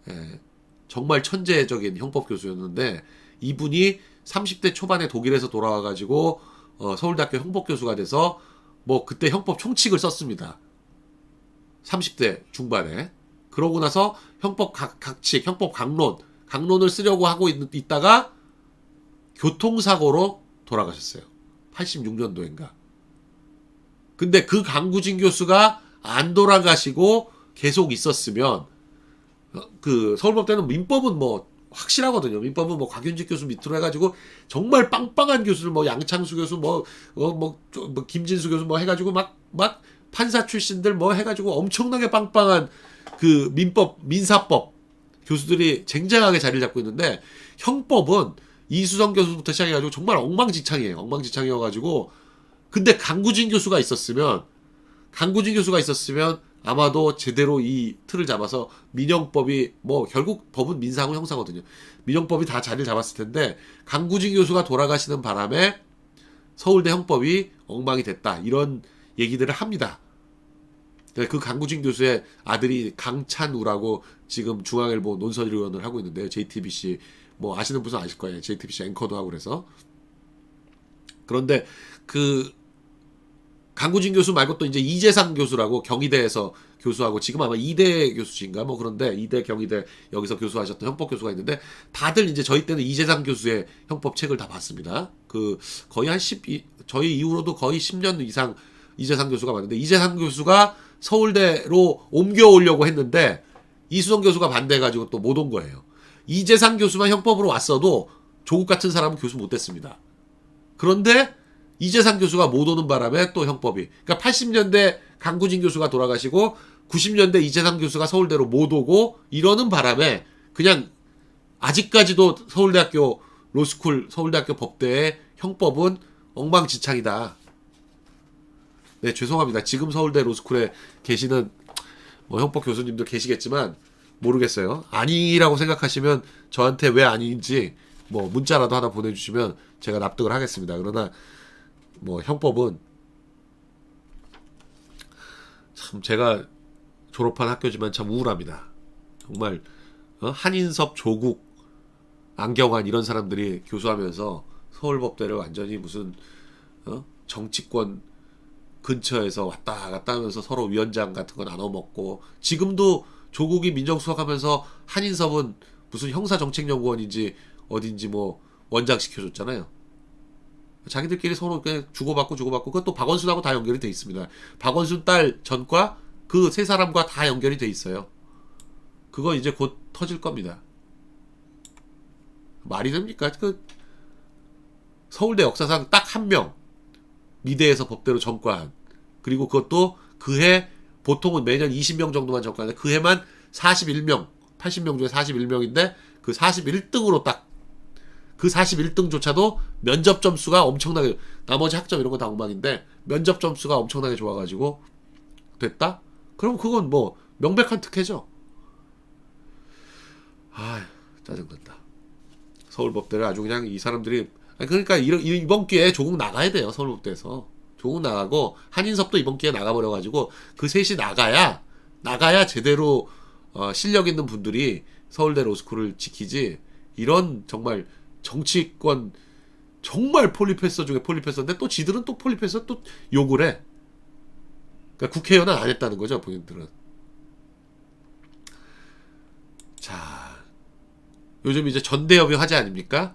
예, 정말 천재적인 형법 교수였는데, 이분이 30대 초반에 독일에서 돌아와가지고 서울대학교 형법 교수가 돼서 뭐 그때 형법 총칙을 썼습니다. 30대 중반에. 그러고 나서 형법 각칙, 형법 강론을 쓰려고 하고 있다가 교통사고로 돌아가셨어요. 86년도인가. 근데 그 강구진 교수가 안 돌아가시고 계속 있었으면 그 서울법대는 민법은 뭐 확실하거든요. 민법은 뭐 곽윤직 교수 밑으로 해가지고 정말 빵빵한 교수를 뭐 양창수 교수 뭐 김진수 교수 뭐 해가지고 막 판사 출신들 뭐 해가지고 엄청나게 빵빵한 그 민사법 교수들이 쟁쟁하게 자리를 잡고 있는데, 형법은 이수성 교수부터 시작해가지고 정말 엉망진창이에요. 엉망진창이어가지고, 근데 강구진 교수가 있었으면 아마도 제대로 이 틀을 잡아서 민형법이 뭐 결국 법은 민사하고 형사거든요. 민형법이 다 자리를 잡았을 텐데 강구진 교수가 돌아가시는 바람에 서울대 형법이 엉망이 됐다 이런 얘기들을 합니다. 그 강구진 교수의 아들이 강찬우라고 지금 중앙일보 논설위원을 하고 있는데요. JTBC 뭐 아시는 분은 아실 거예요. JTBC 앵커도 하고 그래서. 그런데 그 강구진 교수 말고 또 이제 이재상 교수라고 경희대에서 교수하고 지금 아마 이대 교수신가 뭐 그런데 이대 경희대 여기서 교수하셨던 형법 교수가 있는데, 다들 이제 저희 때는 이재상 교수의 형법 책을 다 봤습니다. 그 거의 저희 이후로도 거의 10년 이상 이재상 교수가 많은데, 이재상 교수가 서울대로 옮겨오려고 했는데 이수성 교수가 반대해가지고 또 못 온 거예요. 이재상 교수만 형법으로 왔어도 조국 같은 사람은 교수 못 됐습니다. 그런데 이재상 교수가 못 오는 바람에 또 형법이, 그러니까 80년대 강구진 교수가 돌아가시고 90년대 이재상 교수가 서울대로 못 오고 이러는 바람에 그냥 아직까지도 서울대학교 로스쿨, 서울대학교 법대의 형법은 엉망진창이다. 네, 죄송합니다. 지금 서울대 로스쿨에 계시는 뭐 형법 교수님들 계시겠지만 모르겠어요. 아니라고 생각하시면 저한테 왜 아닌지 뭐 문자라도 하나 보내주시면 제가 납득을 하겠습니다. 그러나 뭐 형법은 참 제가 졸업한 학교지만 참 우울합니다. 정말 한인섭, 조국, 안경환 이런 사람들이 교수하면서 서울법대를 완전히 무슨 정치권 근처에서 왔다 갔다 하면서 서로 위원장 같은 거 나눠 먹고, 지금도 조국이 민정수석하면서 한인섭은 무슨 형사정책연구원인지 어딘지 뭐 원장 시켜줬잖아요. 자기들끼리 서로 그냥 주고받고 그것도 박원순하고 다 연결이 돼 있습니다. 박원순 딸 전과 그 세 사람과 다 연결이 돼 있어요. 그거 이제 곧 터질 겁니다. 말이 됩니까? 그 서울대 역사상 딱 한 명 미대에서 법대로 전과한, 그리고 그것도 그해 보통은 매년 20명 정도만 전과하는데 그 해만 41명, 80명 중에 41명인데 그 41등으로 딱, 그 41등조차도 면접 점수가 엄청나게, 나머지 학점 이런 거 다 엉망인데 면접 점수가 엄청나게 좋아가지고 됐다? 그럼 그건 뭐 명백한 특혜죠. 아, 짜증난다. 서울법대를 아주 그냥 이 사람들이, 그러니까 이번 기회에 조국 나가야 돼요. 서울법대에서 조국 나가고 한인섭도 이번 기회에 나가버려가지고 그 셋이 나가야 제대로 실력 있는 분들이 서울대 로스쿨을 지키지, 이런 정말 정치권 정말 폴리페서 중에 폴리페서인데 또 지들은 또 폴리페서 또 욕을 해. 그러니까 국회의원은 안 했다는 거죠, 본인들은. 자, 요즘 이제 전대협이 화제 아닙니까?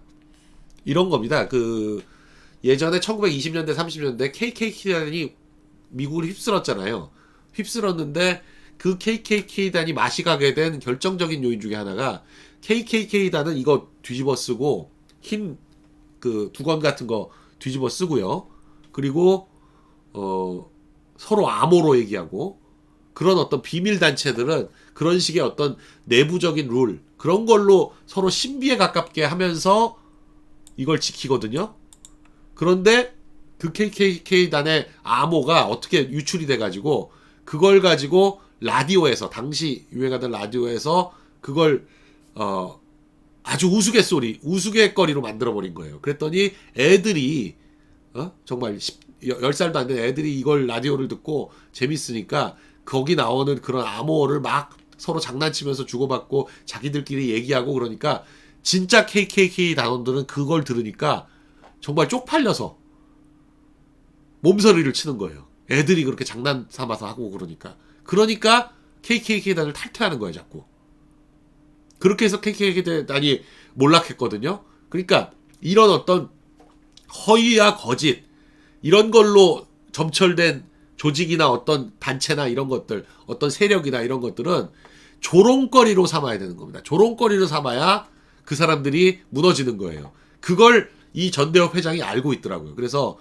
이런 겁니다. 그 예전에 1920년대 30년대 KKK단이 미국을 휩쓸었잖아요. 휩쓸었는데 그 KKK단이 맛이 가게 된 결정적인 요인 중에 하나가, KKK단은 이거 뒤집어 쓰고 흰 그 두건 같은 거 뒤집어 쓰고요. 그리고 서로 암호로 얘기하고, 그런 어떤 비밀 단체들은 그런 식의 어떤 내부적인 룰, 그런 걸로 서로 신비에 가깝게 하면서 이걸 지키거든요. 그런데 그 KKK단의 암호가 어떻게 유출이 돼가지고 그걸 가지고 라디오에서, 당시 유행하던 라디오에서 그걸 아주 우스갯거리로 만들어버린 거예요. 그랬더니 애들이 정말 10살도 안 된 애들이 이걸 라디오를 듣고 재밌으니까 거기 나오는 그런 암호를 막 서로 장난치면서 주고받고 자기들끼리 얘기하고, 그러니까 진짜 KKK 단원들은 그걸 들으니까 정말 쪽팔려서 몸서리를 치는 거예요. 애들이 그렇게 장난 삼아서 하고 그러니까 KKK 단을 탈퇴하는 거예요, 자꾸. 그렇게 해서 KKK 단이 몰락했거든요. 그러니까 이런 어떤 허위와 거짓, 이런 걸로 점철된 조직이나 어떤 단체나 이런 것들, 어떤 세력이나 이런 것들은 조롱거리로 삼아야 되는 겁니다. 조롱거리로 삼아야 그 사람들이 무너지는 거예요. 그걸 이 전대협 회장이 알고 있더라고요. 그래서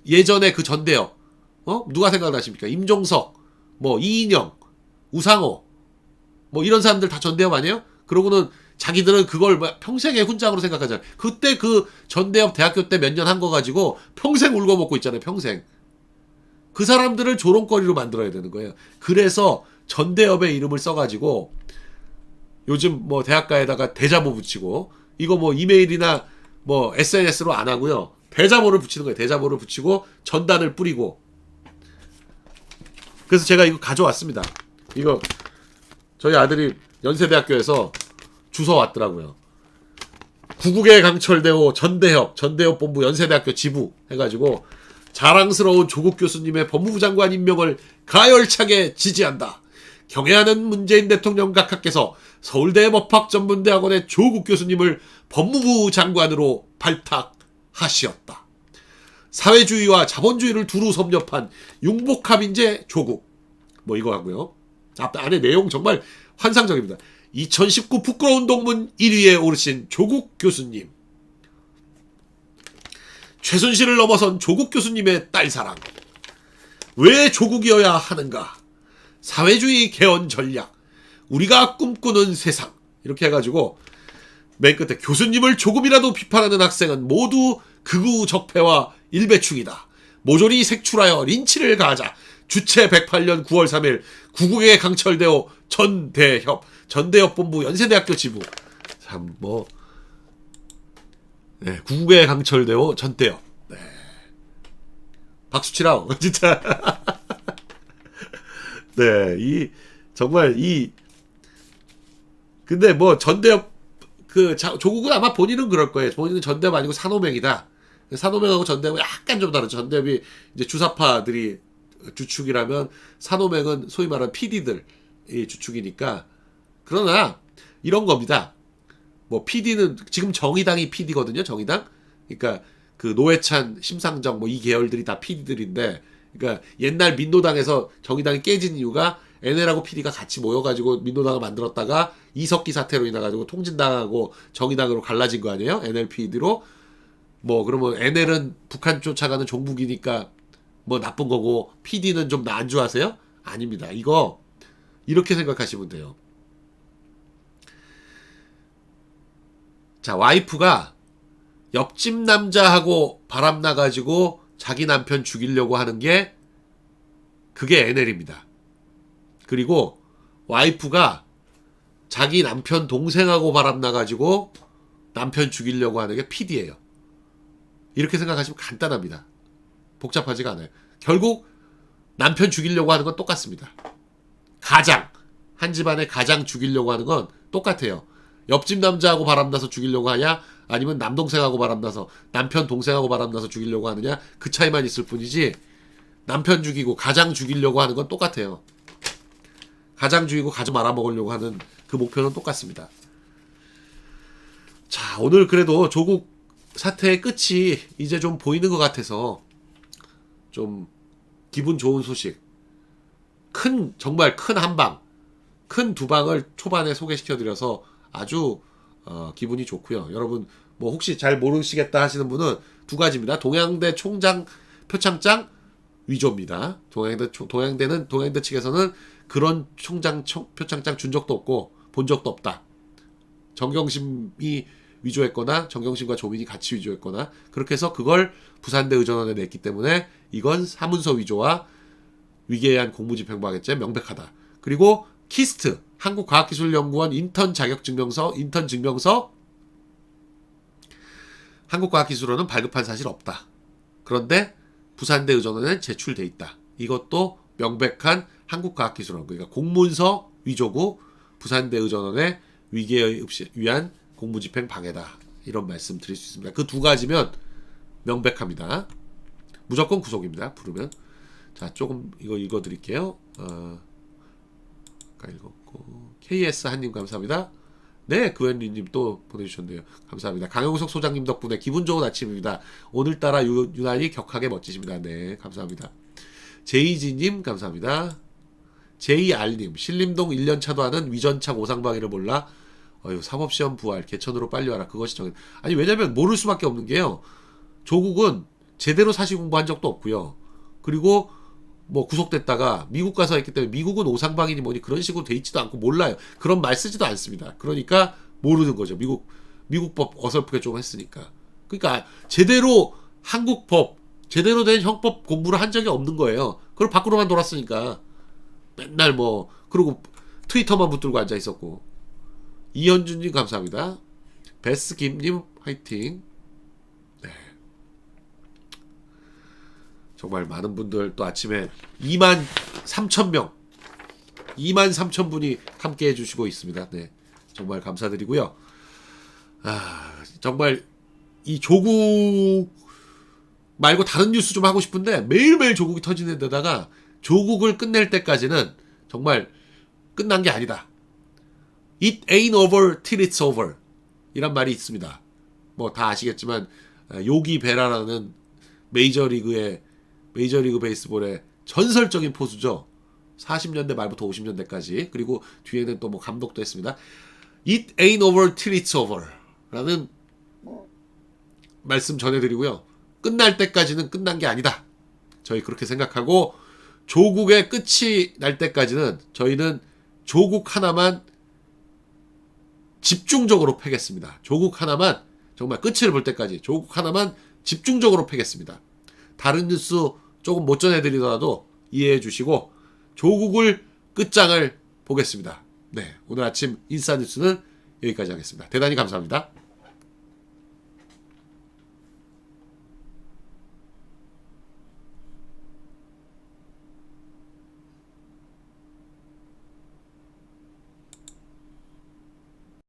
예전에 그 전대협 누가 생각나십니까? 임종석, 뭐 이인영, 우상호, 뭐 이런 사람들 다 전대협 아니에요? 그러고는 자기들은 그걸 평생의 훈장으로 생각하잖아요. 그때 그 전대협 대학교 때 몇 년 한 거 가지고 평생 울고 먹고 있잖아요. 평생. 그 사람들을 조롱거리로 만들어야 되는 거예요. 그래서 전대협의 이름을 써가지고 요즘 뭐 대학가에다가 대자보 붙이고, 이거 뭐 이메일이나 뭐 SNS로 안 하고요. 대자보를 붙이는 거예요. 대자보를 붙이고 전단을 뿌리고. 그래서 제가 이거 가져왔습니다. 이거 저희 아들이 연세대학교에서 주워 왔더라고요. 구국의 강철대호 전대협 본부 연세대학교 지부 해가지고 자랑스러운 조국 교수님의 법무부 장관 임명을 가열차게 지지한다. 경애하는 문재인 대통령 각하께서 서울대 법학전문대학원의 조국 교수님을 법무부 장관으로 발탁하시었다. 사회주의와 자본주의를 두루 섭렵한 융복합 인재 조국. 뭐 이거 하고요. 안에 내용 정말 환상적입니다. 2019 부끄러운 동문 1위에 오르신 조국 교수님. 최순실을 넘어선 조국 교수님의 딸사랑. 왜 조국이어야 하는가? 사회주의 개헌 전략. 우리가 꿈꾸는 세상. 이렇게 해가지고 맨 끝에 교수님을 조금이라도 비판하는 학생은 모두 극우 적폐와 일배충이다. 모조리 색출하여 린치를 가하자. 주체 108년 9월 3일 구국의 강철대호 전대협 본부 연세대학교 지부. 참 뭐 네, 국의 강철대오 전대엽. 네. 박수 치라고 진짜. 네, 이 정말 이 근데 뭐 전대엽 조국은 아마 본인은 그럴 거예요. 본인은 전대엽 아니고 산호맹이다. 산호맹하고 전대엽은 약간 좀 다르죠. 전대엽이 이제 주사파들이 주축이라면 산호맹은 소위 말하는 PD들이 주축이니까. 그러나 이런 겁니다. 뭐 PD는 지금 정의당이 PD거든요. 정의당. 그러니까 그 노회찬, 심상정 뭐 이 계열들이 다 PD들인데, 그러니까 옛날 민노당에서 정의당이 깨진 이유가 NL하고 PD가 같이 모여가지고 민노당을 만들었다가 이석기 사태로 인해가지고 통진당하고 정의당으로 갈라진 거 아니에요? NL PD로. 뭐 그러면 NL은 북한 쫓아가는 종북이니까 뭐 나쁜 거고 PD는 좀 안주하세요? 아닙니다. 이거 이렇게 생각하시면 돼요. 자, 와이프가 옆집 남자하고 바람나가지고 자기 남편 죽이려고 하는 게 그게 NL입니다. 그리고 와이프가 자기 남편 동생하고 바람나가지고 남편 죽이려고 하는 게 PD예요. 이렇게 생각하시면 간단합니다. 복잡하지가 않아요. 결국 남편 죽이려고 하는 건 똑같습니다. 한 집안의 가장 죽이려고 하는 건 똑같아요. 옆집 남자하고 바람나서 죽이려고 하냐, 아니면 남동생하고 바람나서 남편 동생하고 바람나서 죽이려고 하느냐, 그 차이만 있을 뿐이지 남편 죽이고 가장 죽이려고 하는 건 똑같아요. 가장 죽이고 가장 말아먹으려고 하는 그 목표는 똑같습니다. 자, 오늘 그래도 조국 사태의 끝이 이제 좀 보이는 것 같아서 좀 기분 좋은 소식, 정말 큰 한방, 큰 두 방을 초반에 소개시켜드려서 아주 기분이 좋고요. 여러분 뭐 혹시 잘 모르시겠다 하시는 분은 두 가지입니다. 동양대 총장 표창장 위조입니다. 동양대 측에서는 그런 표창장 준 적도 없고 본 적도 없다. 정경심이 위조했거나 정경심과 조민이 같이 위조했거나 그렇게 해서 그걸 부산대 의전원에 냈기 때문에 이건 사문서 위조와 위계에 의한 공무집행방해죄 명백하다. 그리고 키스트 한국과학기술연구원 인턴 증명서 한국과학기술원은 발급한 사실 없다. 그런데 부산대 의전원에 제출돼 있다. 이것도 명백한 한국과학기술원, 그러니까 공문서 위조고 부산대 의전원의 위계에 의한 공무집행 방해다. 이런 말씀 드릴 수 있습니다. 그 두 가지면 명백합니다. 무조건 구속입니다. 부르면. 자, 조금 이거 읽어드릴게요. 아까 읽었고 KS 한님 감사합니다. 네, 그웬리님 또 보내주셨네요. 감사합니다. 강영석 소장님 덕분에 기분 좋은 아침입니다. 오늘따라 유난히 격하게 멋지십니다. 네, 감사합니다. 제이지님 감사합니다. JR님 신림동 1년차도 하는 위전차 고상방해를 몰라 사법시험 부활 개천으로 빨리 와라. 그것이 정해. 아니 왜냐면 모를 수밖에 없는 게요. 조국은 제대로 사실 공부한 적도 없고요. 그리고 뭐 구속됐다가 미국 가서 했기 때문에 미국은 오상방이니 뭐니 그런 식으로 돼 있지도 않고 몰라요. 그런 말 쓰지도 않습니다. 그러니까 모르는 거죠. 미국법 어설프게 좀 했으니까. 그러니까 제대로 한국법 제대로 된 형법 공부를 한 적이 없는 거예요. 그걸 밖으로만 돌았으니까 맨날 뭐 그리고 트위터만 붙들고 앉아 있었고. 이현준님 감사합니다. 베스김님 화이팅. 네. 정말 많은 분들 또 아침에 23,000분이 함께 해주시고 있습니다. 네, 정말 감사드리고요. 정말 이 조국 말고 다른 뉴스 좀 하고 싶은데 매일매일 조국이 터지는 데다가 조국을 끝낼 때까지는 정말 끝난 게 아니다. It ain't over till it's over 이란 말이 있습니다. 뭐 다 아시겠지만 요기 베라라는 메이저리그 베이스볼의 전설적인 포수죠. 40년대 말부터 50년대까지. 그리고 뒤에는 또 뭐 감독도 했습니다. It ain't over till it's over 라는 말씀 전해드리고요. 끝날 때까지는 끝난 게 아니다. 저희 그렇게 생각하고 조국의 끝이 날 때까지는 저희는 조국 하나만 집중적으로 패겠습니다. 조국 하나만 정말 끝을 볼 때까지 조국 하나만 집중적으로 패겠습니다. 다른 뉴스 조금 못 전해드리더라도 이해해 주시고 조국을 끝장을 보겠습니다. 네, 오늘 아침 인싸뉴스는 여기까지 하겠습니다. 대단히 감사합니다.